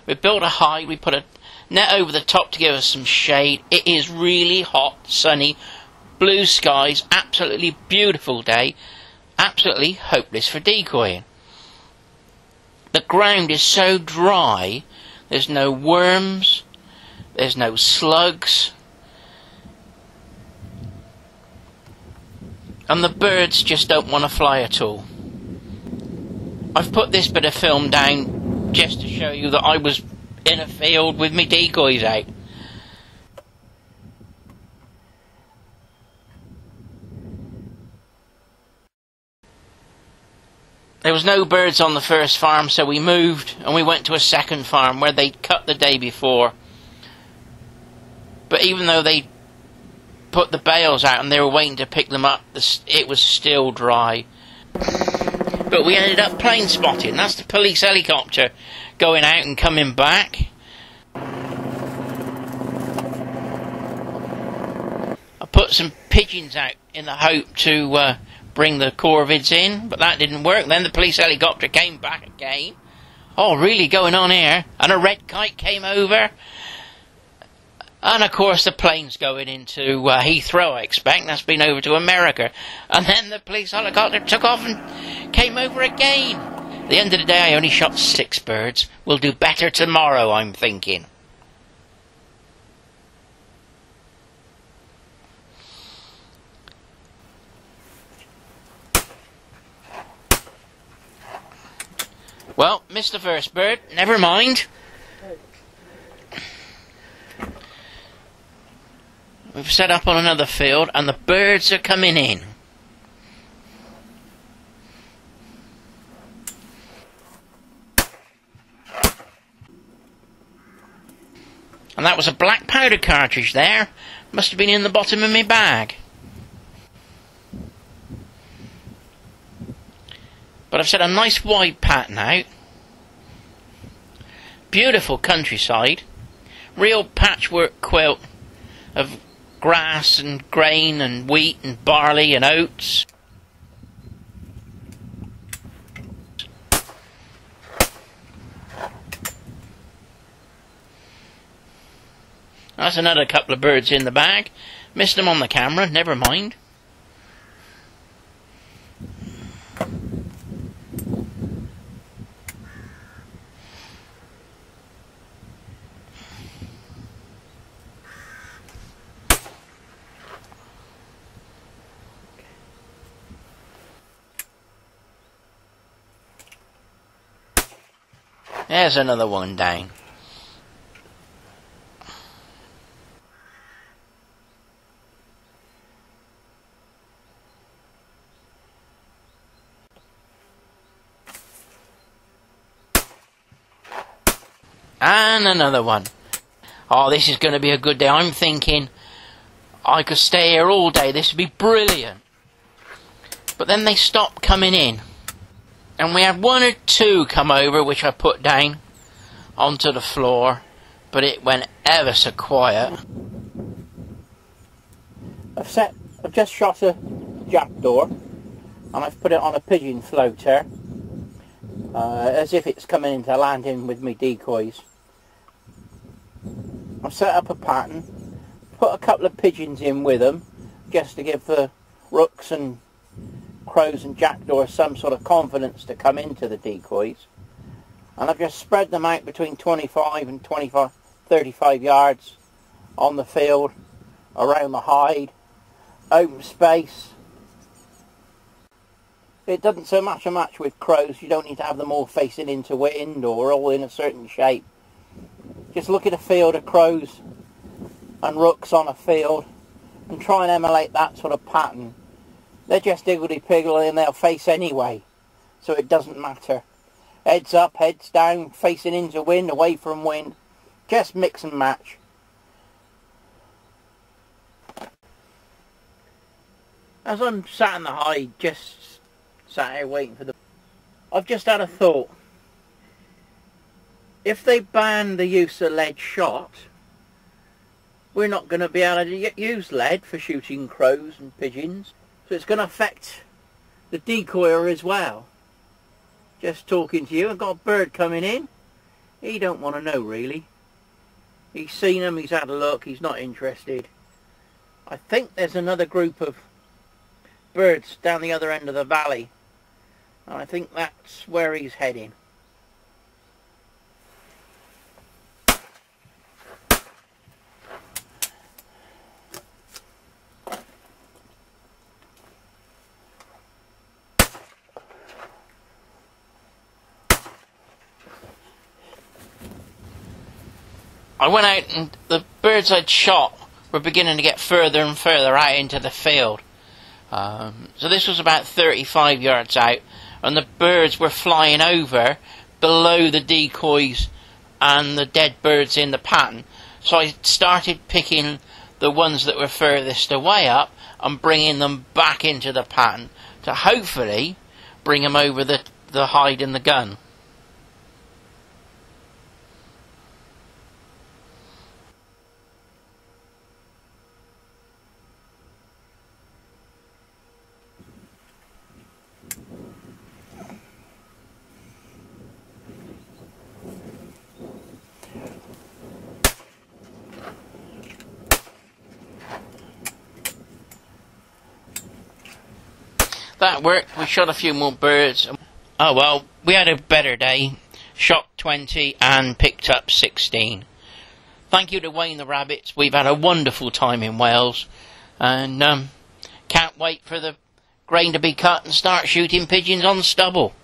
We built a hide, we put a net over the top to give us some shade. It is really hot, sunny, blue skies, absolutely beautiful day, absolutely hopeless for decoying. The ground is so dry, there's no worms, there's no slugs, and the birds just don't want to fly at all. I've put this bit of film down just to show you that I was in a field with me decoys out. There was no birds on the first farm, so we moved and we went to a second farm where they'd cut the day before. But even though they put the bales out and they were waiting to pick them up, it was still dry. But we ended up plane spotting. That's the police helicopter going out and coming back. I put some pigeons out in the hope to bring the Corvids in, but that didn't work. Then the police helicopter came back again. Oh, really going on here? And a red kite came over. And of course the plane's going into Heathrow, I expect. That's been over to America. And then the police helicopter took off and came over again. At the end of the day, I only shot 6 birds. We'll do better tomorrow, I'm thinking. Well, missed the first bird. Never mind. We've set up on another field and the birds are coming in. And that was a black powder cartridge there. Must have been in the bottom of my bag. But I've set a nice wide pattern out. Beautiful countryside. Real patchwork quilt of grass and grain and wheat and barley and oats. That's another couple of birds in the bag. Missed them on the camera, never mind. There's another one down. And another one. Oh, this is going to be a good day. I'm thinking I could stay here all day. This would be brilliant. But then they stopped coming in. And we had 1 or 2 come over, which I put down onto the floor. But it went ever so quiet. I've just shot a jackdaw. And I've put it on a pigeon floater. As if it's coming into landing with me decoys. I've set up a pattern, put a couple of pigeons in with them, just to give the rooks and crows and jackdaws some sort of confidence to come into the decoys. And I've just spread them out between 25 and 35 yards on the field, around the hide, open space. It doesn't so much a match with crows. You don't need to have them all facing into wind or all in a certain shape. Just look at a field of crows and rooks on a field and try and emulate that sort of pattern. They're just higgledy-piggledy and they'll face anyway, so it doesn't matter. Heads up, heads down, facing into wind, away from wind. Just mix and match. As I'm sat in the hide, just sat here waiting for the... I've just had a thought. If they ban the use of lead shot, we're not going to be able to use lead for shooting crows and pigeons. So it's going to affect the decoyer as well. Just talking to you, I've got a bird coming in. He don't want to know really. He's seen them, he's had a look, he's not interested. I think there's another group of birds down the other end of the valley, and I think that's where he's heading. I went out and the birds I'd shot were beginning to get further and further out into the field. So this was about 35 yards out, and the birds were flying over below the decoys and the dead birds in the pattern. So I started picking the ones that were furthest away up and bringing them back into the pattern to hopefully bring them over the hide in the gun. That worked. We shot a few more birds. Oh well, we had a better day. Shot 20 and picked up 16. Thank you to Wayne the Rabbits. We've had a wonderful time in Wales, and can't wait for the grain to be cut and start shooting pigeons on stubble.